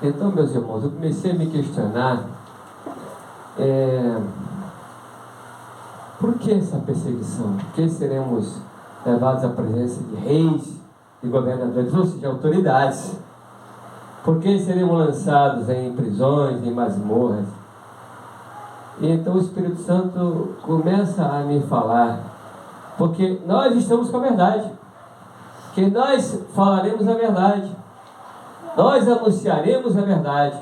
Então, meus irmãos, eu comecei a me questionar por que essa perseguição? Por que seremos levados à presença de reis, de governadores, ou seja, autoridades? Por que seremos lançados em prisões, em masmorras? E então o Espírito Santo começa a me falar, porque nós estamos com a verdade, que nós falaremos a verdade, nós anunciaremos a verdade,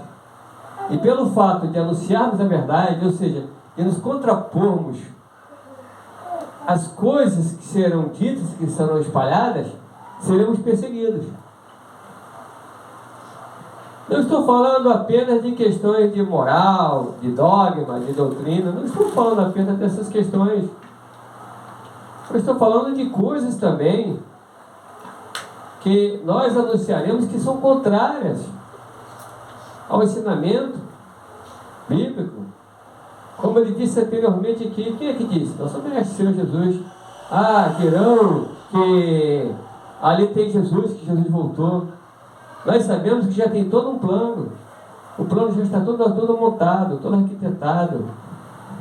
e pelo fato de anunciarmos a verdade, ou seja, de nos contrapormos às coisas que serão ditas, que serão espalhadas, seremos perseguidos. Não estou falando apenas de questões de moral, de dogma, de doutrina, não estou falando apenas dessas questões. Eu estou falando de coisas também que nós anunciaremos que são contrárias ao ensinamento bíblico. Como ele disse anteriormente aqui, quem é que disse? Nosso mestre Senhor Jesus. Dirão que ali tem Jesus, que Jesus voltou. Nós sabemos que já tem todo um plano. O plano já está todo montado, todo arquitetado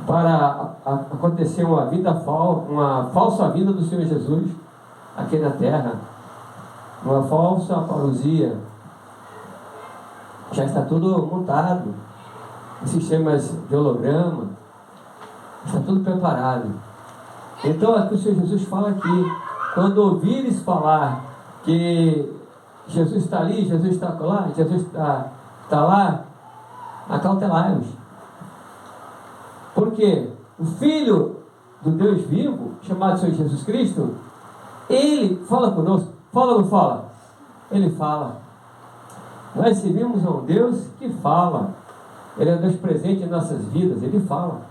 para acontecer uma falsa vinda do Senhor Jesus aqui na terra. Uma falsa parousia. Já está tudo montado. Sistemas de holograma. Está tudo preparado. Então aqui o Senhor Jesus fala aqui, quando ouvires falar que Jesus está ali, Jesus está lá, Jesus está lá, acautelai-vos. Porque o Filho do Deus vivo, chamado Senhor Jesus Cristo, Ele fala conosco. Fala ou não fala? Ele fala. Nós servimos a um Deus que fala. Ele é um Deus presente em nossas vidas, Ele fala.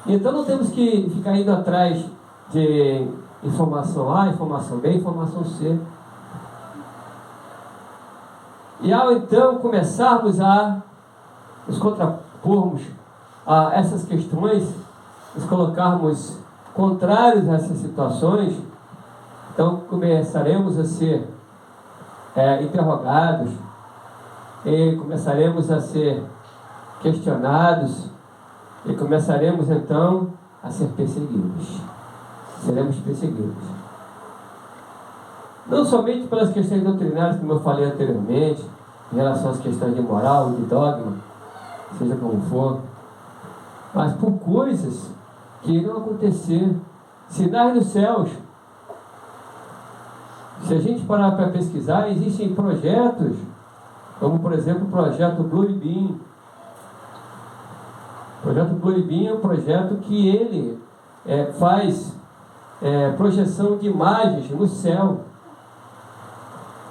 Então não temos que ficar indo atrás de informação A, informação B, informação C. E ao então começarmos a nos contrapormos a essas questões, nos colocarmos contrários a essas situações, então começaremos a ser interrogados, e começaremos a ser questionados, e começaremos então a ser perseguidos. Seremos perseguidos. Não somente pelas questões doutrinárias, como eu falei anteriormente, em relação às questões de moral, de dogma, seja como for, mas por coisas que irão acontecer, sinais nos céus. Se a gente parar para pesquisar, existem projetos, como por exemplo o projeto Blue Beam. O projeto Blue Beam é um projeto que ele faz projeção de imagens no céu.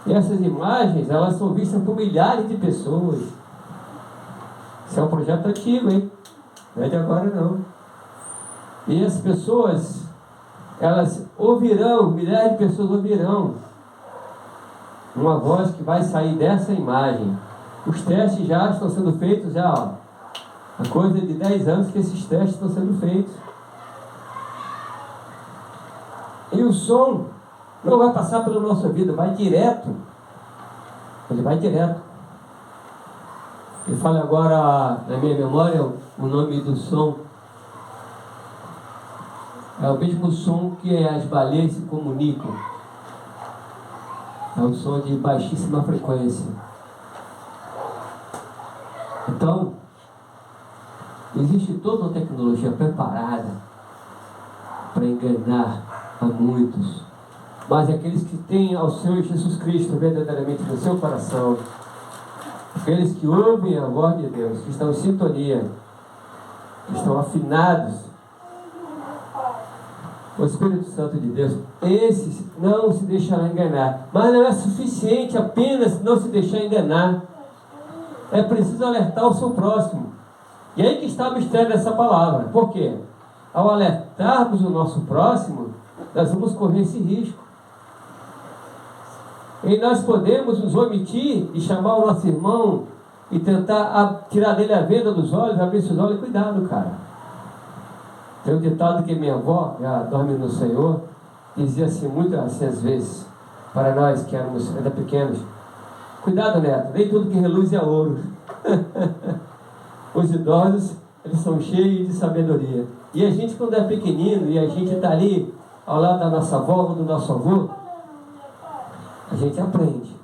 E essas imagens, elas são vistas por milhares de pessoas. Isso é um projeto antigo, hein? Não é de agora não. E as pessoas, elas ouvirão, milhares de pessoas ouvirão uma voz que vai sair dessa imagem. Os testes já estão sendo feitos, a coisa de 10 anos que esses testes estão sendo feitos. E o som não vai passar pela nossa vida, vai direto. Ele vai direto. E fala agora na minha memória o nome do som. É o mesmo som que as baleias se comunicam. É um som de baixíssima frequência. Então, existe toda uma tecnologia preparada para enganar a muitos. Mas aqueles que têm ao Senhor Jesus Cristo verdadeiramente no seu coração, aqueles que ouvem a voz de Deus, que estão em sintonia, que estão afinados, o Espírito Santo de Deus, esses não se deixarão enganar. Mas não é suficiente apenas não se deixar enganar. É preciso alertar o seu próximo. E aí que está o mistério dessa palavra. Por quê? Ao alertarmos o nosso próximo, nós vamos correr esse risco. E nós podemos nos omitir e chamar o nosso irmão e tentar tirar dele a venda dos olhos, abrir seus olhos. Cuidado, cara. Tem um ditado que minha avó, já dorme no Senhor, dizia assim, muito assim às vezes, para nós que éramos ainda pequenos: Cuidado, neto, nem tudo que reluz é ouro. Os idosos, eles são cheios de sabedoria. E a gente, quando é pequenino, e a gente está ali, ao lado da nossa avó ou do nosso avô, a gente aprende.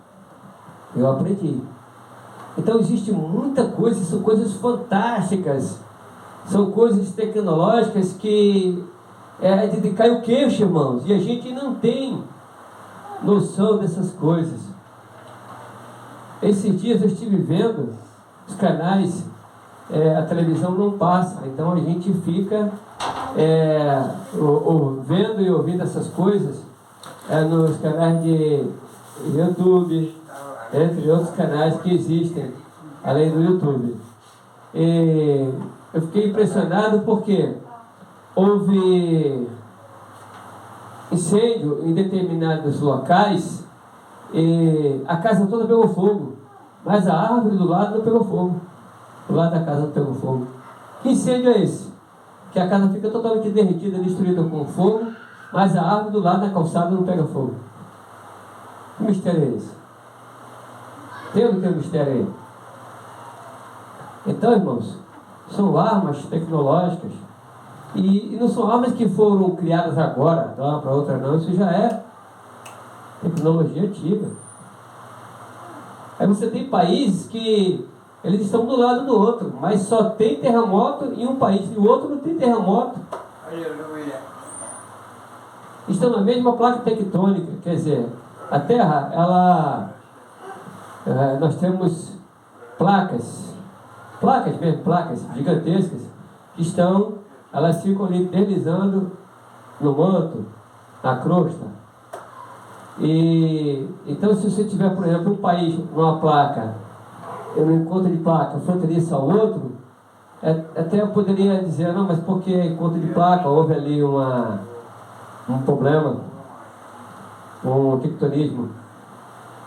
Eu aprendi. Então existe muita coisa, são coisas fantásticas, são coisas tecnológicas que é de cair o queixo, irmãos, e a gente não tem noção dessas coisas. Esses dias eu estive vendo os canais, a televisão não passa, então a gente fica vendo e ouvindo essas coisas nos canais de YouTube, entre outros canais que existem, além do YouTube. E eu fiquei impressionado porque houve incêndio em determinados locais e a casa toda pegou fogo, mas a árvore do lado não pegou fogo. Do lado da casa não pegou fogo. Que incêndio é esse? Que a casa fica totalmente derretida, destruída com fogo, mas a árvore do lado da calçada não pega fogo. Que mistério é esse? Tem ou não tem mistério aí? Então, irmãos, são armas tecnológicas e não são armas que foram criadas agora, de uma para outra não, isso já é tecnologia antiga. Aí você tem países que eles estão do lado do outro, mas só tem terremoto em um país e o outro não tem terremoto. Estão na mesma placa tectônica, quer dizer, a Terra, nós temos placas gigantescas que elas ficam ali deslizando no manto, na crosta. E então, se você tiver, por exemplo, um país numa placa, no encontro de placa, fronteiriça ao outro, até eu poderia dizer, não, mas porque encontro de placa houve ali um problema, um tectonismo.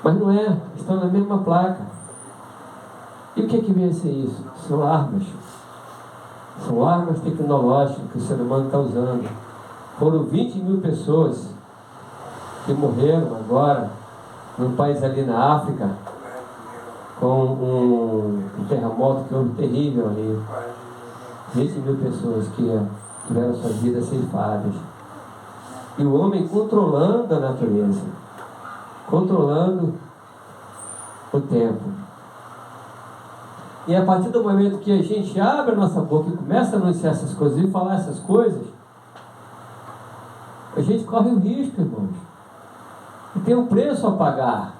Mas não é, estão na mesma placa. E o que vem a ser isso? São armas. São armas tecnológicas que o ser humano está usando. Foram 20 mil pessoas que morreram agora num país ali na África com um terremoto que houve terrível ali. 20 mil pessoas que tiveram suas vidas ceifadas. E o homem controlando a natureza, controlando o tempo. E a partir do momento que a gente abre a nossa boca e começa a anunciar essas coisas e falar essas coisas, a gente corre o risco, irmãos. E tem um preço a pagar.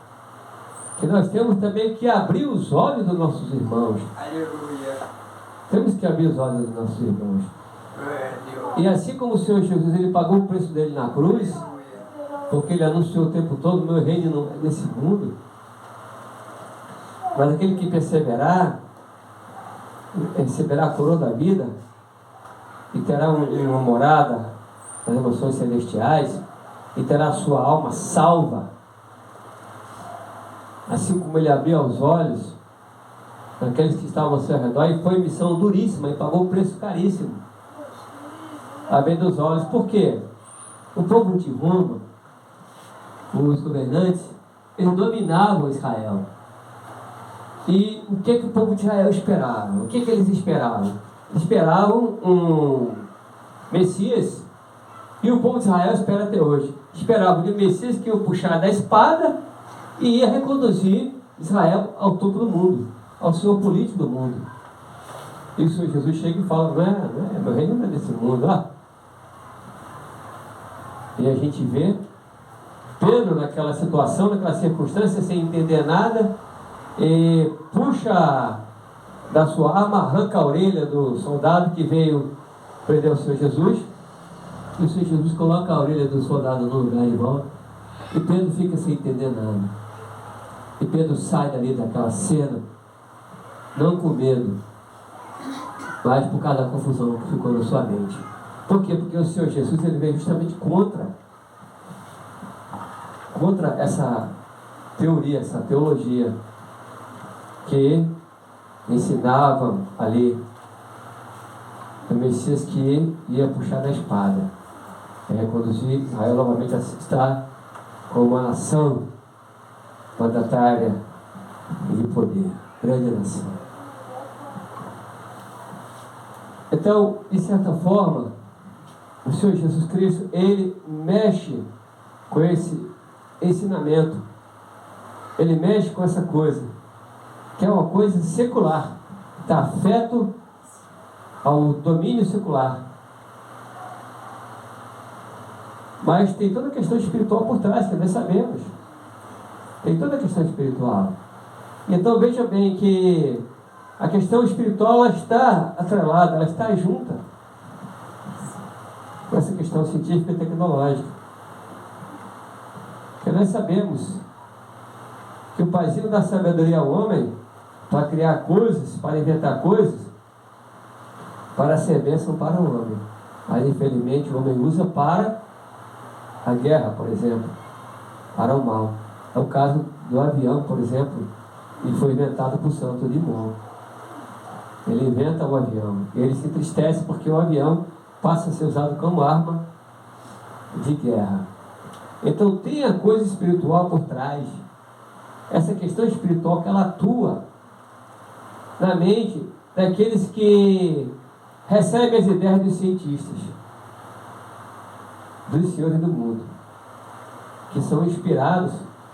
Que nós temos também que abrir os olhos dos nossos irmãos. Aleluia. Temos que abrir os olhos dos nossos irmãos. E assim como o Senhor Jesus, ele pagou o preço dele na cruz, porque ele anunciou o tempo todo: meu reino nesse mundo. Mas aquele que perseverar, receberá a coroa da vida e terá uma morada nas emoções celestiais e terá a sua alma salva. Assim como ele abriu os olhos daqueles que estavam ao seu redor, e foi missão duríssima e pagou um preço caríssimo, abrindo os olhos. Por quê? O povo de Roma, os governantes, eles dominavam Israel. E o que o povo de Israel esperava? O que eles esperavam? Eles esperavam um Messias, e o povo de Israel espera até hoje. Esperavam de um Messias que ia puxar da espada e ia reconduzir Israel ao topo do mundo, ao senhor político do mundo. E o Senhor Jesus chega e fala: não é, meu reino não é desse mundo. E a gente vê Pedro naquela situação, naquela circunstância, sem entender nada, e puxa da sua arma, arranca a orelha do soldado que veio prender o Senhor Jesus, e o Senhor Jesus coloca a orelha do soldado no lugar e volta, e Pedro fica sem entender nada. E Pedro sai dali daquela cena, não com medo, mas por causa da confusão que ficou na sua mente. Por quê? Porque o Senhor Jesus, ele veio justamente contra essa teoria, essa teologia que ensinavam ali o Messias que ia puxar da espada, conduzir Israel novamente a estar como uma nação mandatária e de poder. Grande nação. Então, de certa forma, o Senhor Jesus Cristo, Ele mexe com esse ensinamento. Ele mexe com essa coisa, que é uma coisa secular, que está afeto ao domínio secular. Mas tem toda a questão espiritual por trás, que nós sabemos. Tem toda a questão espiritual. Então veja bem que a questão espiritual ela está atrelada, ela está junta com essa questão científica e tecnológica. Porque nós sabemos que o paizinho da sabedoria é o homem para criar coisas, para inventar coisas, para ser bênção para o homem. Mas infelizmente o homem usa para a guerra, por exemplo, para o mal. É o caso do avião, por exemplo, que foi inventado por Santo Dumont. Ele inventa o avião, e ele se entristece porque o avião passa a ser usado como arma de guerra. Então tem a coisa espiritual por trás. Essa questão espiritual que ela atua na mente daqueles que recebem as ideias dos cientistas, dos senhores do mundo, que são inspirados,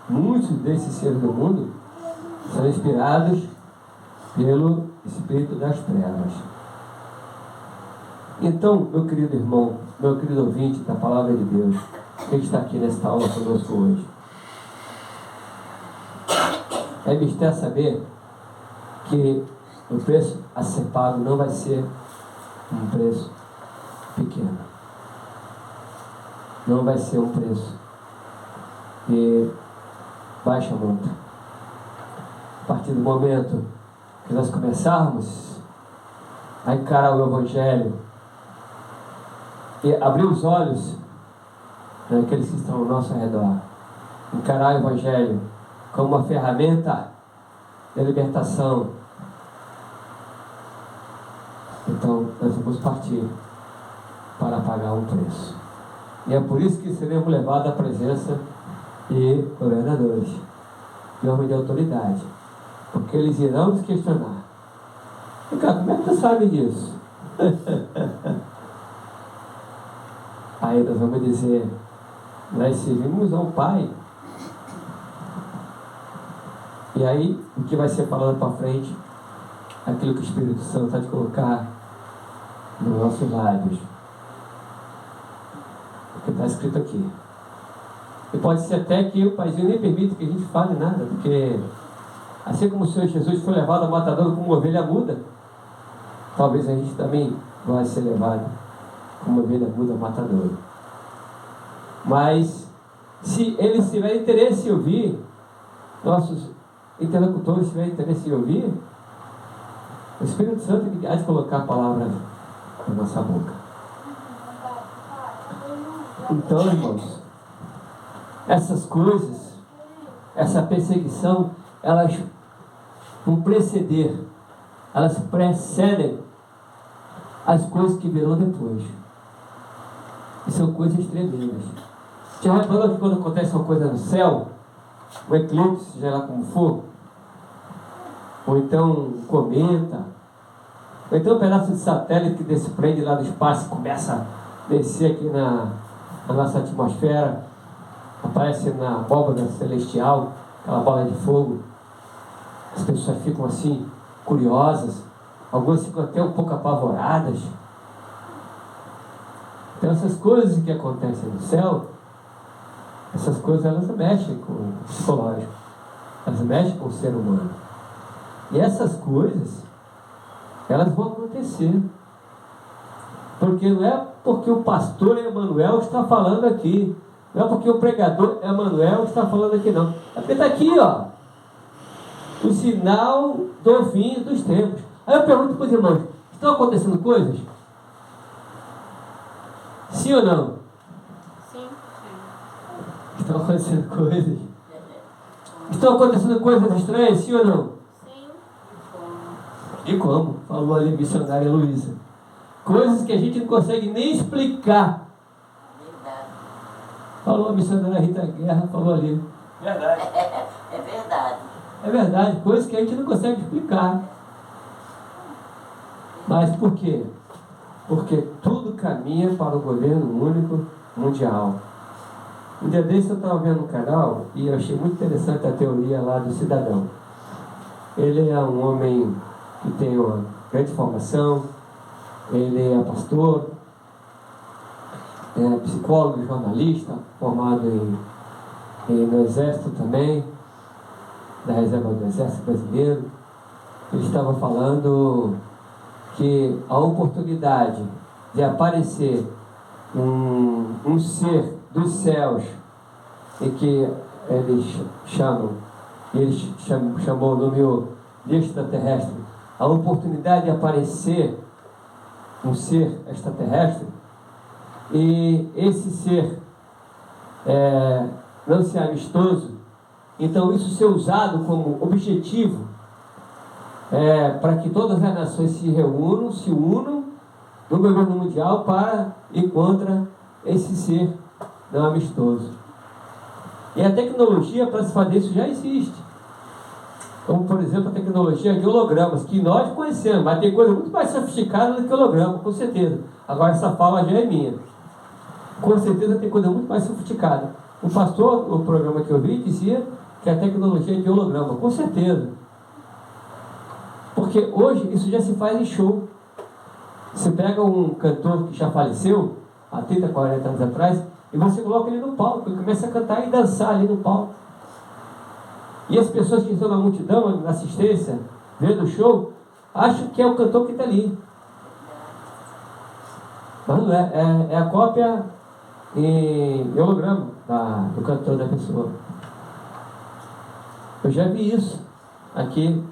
muitos desses senhores do mundo são inspirados pelo espírito das trevas. Então, meu querido irmão, meu querido ouvinte da palavra de Deus, que está aqui nesta aula conosco hoje, é mistério saber que o preço a ser pago não vai ser um preço pequeno. Não vai ser um preço de baixa monta. A partir do momento que nós começarmos a encarar o Evangelho e abrir os olhos daqueles que estão ao nosso redor, encarar o Evangelho como uma ferramenta de libertação, então nós vamos partir para pagar um preço. E é por isso que seremos levados à presença de governadores, de homens de autoridade, porque eles irão nos questionar. E cara, como é que tu sabe disso? Aí nós vamos dizer, nós servimos ao Pai. E aí, o que vai ser falado para frente, aquilo que o Espírito Santo está de colocar nos nossos lábios. Porque está escrito aqui. E pode ser até que o Paizinho nem permita que a gente fale nada, porque assim como o Senhor Jesus foi levado ao matadouro como uma ovelha muda, talvez a gente também vai ser levado como uma ovelha muda ao matadouro. Mas, se eles tiverem interesse em ouvir, nossos interlocutores tiverem interesse em ouvir, o Espírito Santo há de colocar a palavra na nossa boca. Então, irmãos, essas coisas, essa perseguição, elas vão preceder, elas precedem as coisas que virão depois. E são coisas tremendas. Já reparou que quando acontece uma coisa no céu, um eclipse, seja lá como for, ou então um cometa, ou então um pedaço de satélite que desprende lá do espaço e começa a descer aqui na nossa atmosfera, aparece na abóbora celestial, aquela bola de fogo, as pessoas ficam assim, curiosas, algumas ficam até um pouco apavoradas. Então essas coisas que acontecem no céu, essas coisas elas mexem com o psicológico, elas mexem com o ser humano. E essas coisas, elas vão acontecer. Porque não é porque o pastor Emanuel está falando aqui, não é porque o pregador Emanuel está falando aqui, não. É porque está aqui, ó, o sinal do fim dos tempos. Aí eu pergunto para os irmãos, estão acontecendo coisas? Sim ou não? Sim. Estão acontecendo coisas? Estão acontecendo coisas estranhas, sim ou não? Sim. E como? Falou ali a missionária Luísa. Coisas que a gente não consegue nem explicar. Verdade. Falou a missionária Rita Guerra, falou ali. Verdade. É verdade. É verdade, coisas que a gente não consegue explicar. Mas por quê? Porque tudo caminha para o governo único mundial. Um dia desse eu estava vendo um canal e eu achei muito interessante a teoria lá do cidadão. Ele é um homem que tem uma grande formação, ele é pastor, é psicólogo, jornalista, formado no Exército também, da Reserva do Exército Brasileiro. Ele estava falando que a oportunidade de aparecer um ser dos céus, e que eles chamou o nome de extraterrestre, a oportunidade de aparecer um ser extraterrestre, e esse ser não ser amistoso, então isso ser usado como objetivo para que todas as nações se unam no governo mundial para ir contra esse ser não amistoso. E a tecnologia para se fazer isso já existe. Como, por exemplo, a tecnologia de hologramas, que nós conhecemos, mas tem coisa muito mais sofisticada do que holograma, com certeza. Agora, essa fala já é minha. Com certeza tem coisa muito mais sofisticada. O pastor, no programa que eu vi, dizia que a tecnologia é de holograma, com certeza. Porque hoje isso já se faz em show. Você pega um cantor que já faleceu, há 30, 40 anos atrás, e você coloca ele no palco, ele começa a cantar e dançar ali no palco. E as pessoas que estão na multidão, na assistência, vendo o show, acham que é o cantor que está ali. Mas não é, é a cópia em holograma do cantor da pessoa. Eu já vi isso aqui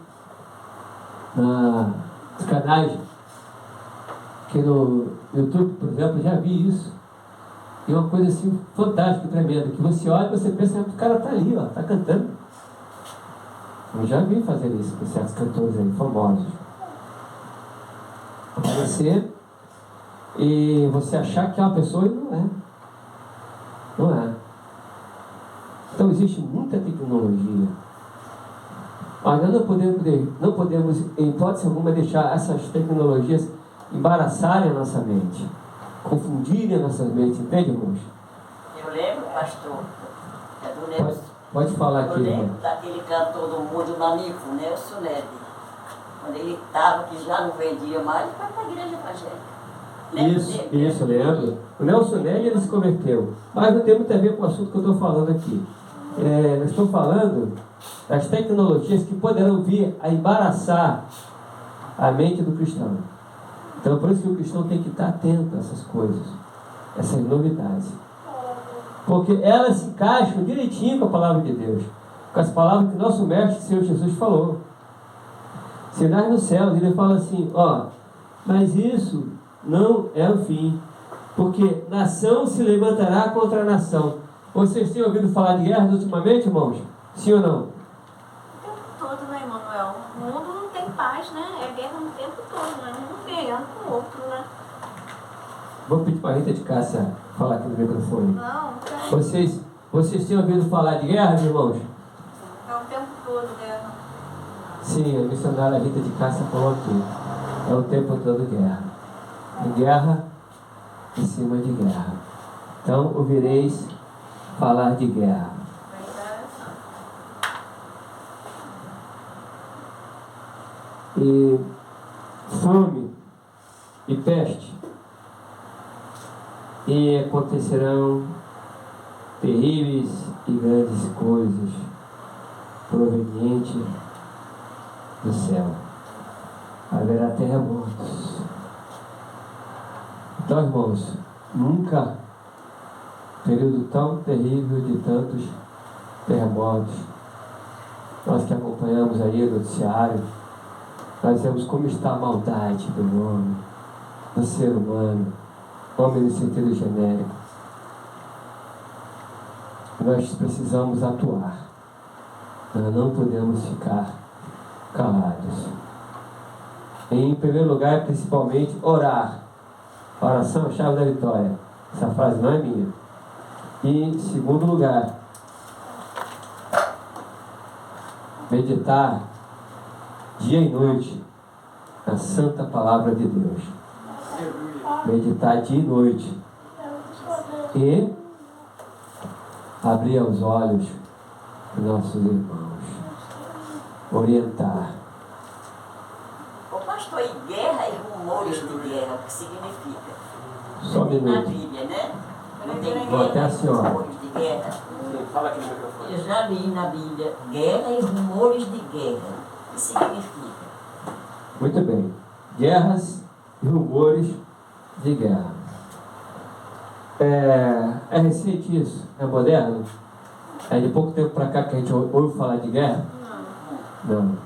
nos canais, aqui no YouTube, por exemplo, eu já vi isso. E uma coisa assim fantástica, tremenda, que você olha e você pensa que o cara está ali, ó, está cantando. Eu já vi fazer isso com certos cantores aí, famosos. Aparecer e você achar que é uma pessoa e não é. Não é. Então existe muita tecnologia. Mas nós não podemos, em hipótese alguma, deixar essas tecnologias embaraçarem a nossa mente, confundirem a nossa mente, entende, irmãos? Eu lembro, pastor, do Nelson. Pode falar aqui. Eu lembro daquele cantor do mundo nanico, Nelson Ned. Quando ele estava, que já não vendia mais, ele foi para a igreja evangélica. Isso, lembro. O Nelson Ned, ele se converteu. Mas não tem muito a ver com o assunto que eu estou falando aqui. Eu estou falando das tecnologias que poderão vir a embaraçar a mente do cristão. Então, por isso que o cristão tem que estar atento a essas coisas, essas novidades. Porque elas se encaixam direitinho com a palavra de Deus, com as palavras que nosso mestre, Senhor Jesus, falou. Sinais no céu, ele fala assim, mas isso não é o fim, porque nação se levantará contra nação. Vocês têm ouvido falar de guerras ultimamente, irmãos? Sim ou não? O tempo todo, né, Emanuel? O mundo não tem paz, né? É guerra no tempo todo, né? Um guerreando com o outro, né? Vou pedir para a Rita de Cássia falar aqui no microfone. Não tem. Vocês têm ouvido falar de guerra, irmãos? É o tempo todo guerra. Sim, a missionária Rita de Cássia falou aqui. É o tempo todo guerra. E guerra em cima de guerra. Então ouvireis falar de guerra. E fome e peste, e acontecerão terríveis e grandes coisas provenientes do céu. Haverá terremotos. Então, irmãos, nunca período tão terrível de tantos terremotos. Nós que acompanhamos aí o noticiário, nós vemos como está a maldade do homem, do ser humano, homem no sentido genérico. Nós precisamos atuar. Nós não podemos ficar calados. Em primeiro lugar, principalmente, orar. Oração é a chave da vitória. Essa frase não é minha. E em segundo lugar, meditar dia e noite na santa palavra de Deus. Meditar dia e noite. E abrir os olhos dos nossos irmãos. Orientar. Ô pastor, e guerra e rumores de guerra, o que significa? Só um Na minuto. Bíblia, né? Não tem Vou até guerra a e senhora. rumores de guerra. Fala aqui no microfone. Eu já li na Bíblia guerra e rumores de guerra. O que significa? Muito bem. Guerras e rumores de guerra. É recente isso? É moderno? É de pouco tempo para cá que a gente ouve falar de guerra? Não.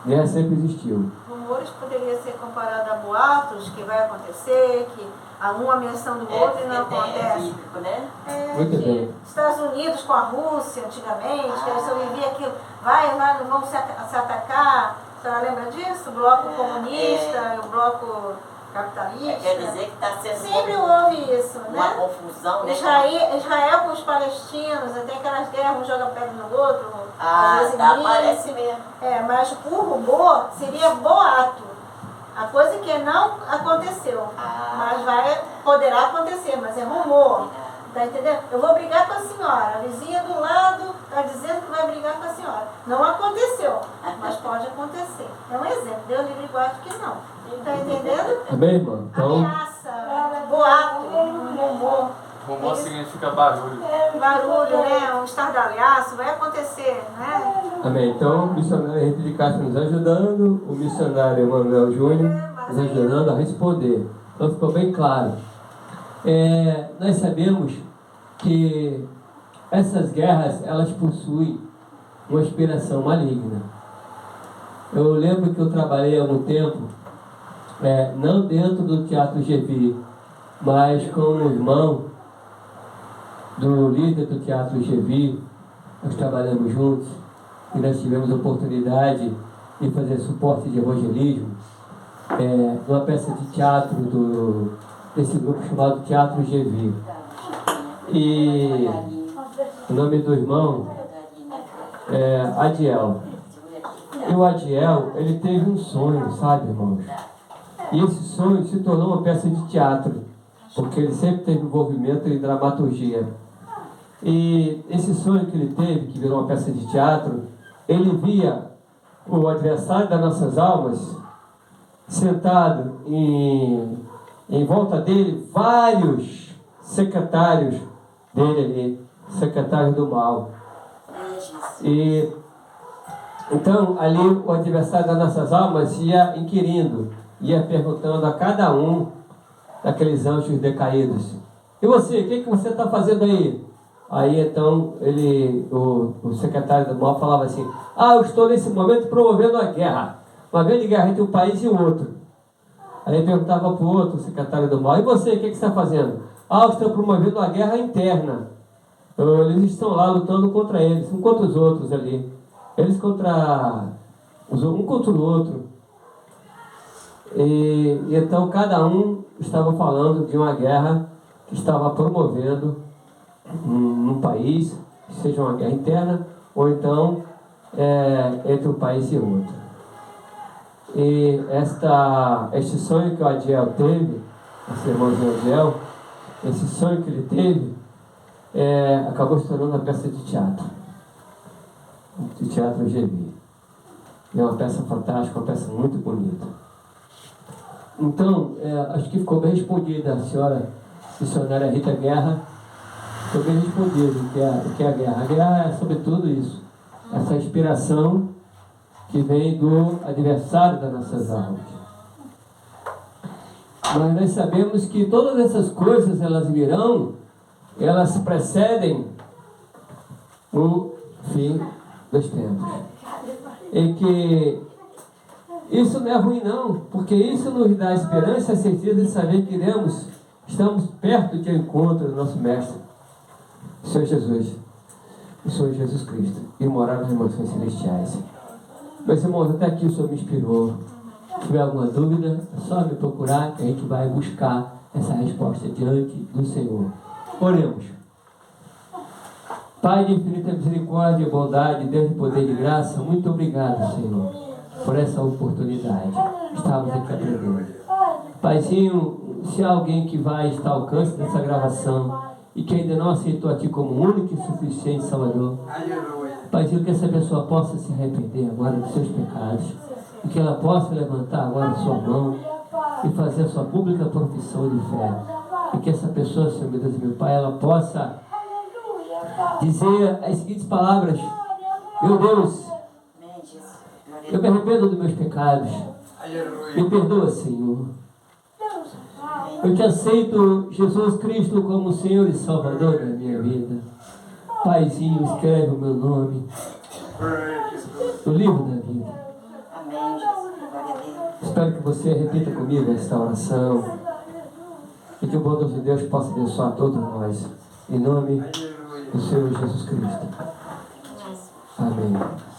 Guerra sempre existiu. Rumores poderia ser comparado a boatos que vai acontecer, que há uma menção do outro e não É acontece. bíblico, né? Muito De bem. Estados Unidos com a Rússia antigamente, que eles só viviam aquilo, lá vão se atacar. A senhora lembra disso? O bloco comunista, o bloco capitalista. Quer dizer que está sendo Sempre houve isso, uma né? confusão, né? Israel com os palestinos, tem aquelas guerras, um joga pedra no outro, às vezes Tá, inimigo. parece mesmo. Mas o rumor seria boato. A coisa que não aconteceu. Mas poderá acontecer, mas é rumor. Tá entendendo? Eu vou brigar com a senhora. A vizinha do lado está dizendo que vai brigar com a senhora. Não aconteceu, mas pode acontecer. É um exemplo. Deus livre e guarde que não. Tá entendendo? Amém, irmão? Então, Ameaça, boato, rumor. Rumor significa barulho. Barulho, né? Um estardalhaço, vai acontecer, né? amém. Então, o missionário Henrique de Castro nos ajudando, o missionário Emanuel Júnior nos ajudando a responder. Então, ficou bem claro. Nós sabemos que essas guerras, elas possuem uma inspiração maligna. Eu lembro que eu trabalhei há algum tempo, não dentro do Teatro GV, mas com um irmão do líder do Teatro GV. Nós trabalhamos juntos e nós tivemos a oportunidade de fazer suporte de evangelismo numa peça de teatro desse grupo chamado Teatro GV. E o nome do irmão é Adiel. E o Adiel, ele teve um sonho, sabe, irmãos? E esse sonho se tornou uma peça de teatro, porque ele sempre teve envolvimento em dramaturgia. E esse sonho que ele teve, que virou uma peça de teatro, ele via o adversário das nossas almas sentado em volta dele, vários secretários dele ali, secretários do mal. E então ali o adversário das nossas almas ia inquirindo, ia perguntando a cada um daqueles anjos decaídos: e você, o que você está fazendo aí? Aí então o secretário do mal falava assim: eu estou nesse momento promovendo a guerra, uma grande guerra entre um país e o outro. Aí perguntava para o outro, o secretário do mal: e você, o que você está fazendo? Eu estou promovendo uma guerra interna. Eles estão lá lutando contra eles, um contra os outros ali. Eles um contra o outro. E então cada um estava falando de uma guerra que estava promovendo num país, que seja uma guerra interna, ou então entre um país e outro. E este sonho que o Adiel teve, esse irmãozinho Adiel, esse sonho que ele teve, acabou se tornando uma peça de teatro GV. É uma peça fantástica, uma peça muito bonita. Então, acho que ficou bem respondida a senhora missionária Rita Guerra. Ficou bem respondido o que é a guerra. A guerra é sobretudo isso, essa inspiração que vem do adversário das nossas almas. Mas nós sabemos que todas essas coisas, elas virão, elas precedem o fim dos tempos. E que isso não é ruim não, porque isso nos dá esperança e a certeza de saber que estamos perto de encontro do nosso Mestre, o Senhor Jesus, o Senhor Jesus Cristo, e morar nas mansões celestiais. Meus irmãos, até aqui o Senhor me inspirou. Se tiver alguma dúvida, é só me procurar que a gente vai buscar essa resposta diante do Senhor. Oremos. Pai de infinita misericórdia e bondade, Deus de poder e de graça, muito obrigado, Senhor, por essa oportunidade. Estamos aqui aprendendo. Paizinho, se há alguém que vai estar ao alcance dessa gravação e que ainda não aceitou a Ti como único e suficiente Salvador, Paizinho, que essa pessoa possa se arrepender agora dos seus pecados e que ela possa levantar agora a sua mão e fazer a sua pública profissão de fé. E que essa pessoa, Senhor meu Deus e meu Pai, ela possa dizer as seguintes palavras: meu Deus, eu me arrependo dos meus pecados, me perdoa, Senhor. Eu te aceito, Jesus Cristo, como Senhor e Salvador da minha vida. Paizinho, escreve o meu nome no livro da vida. Espero que você repita comigo esta oração e que o bondoso Deus possa abençoar todos nós. Em nome do Senhor Jesus Cristo. Amém.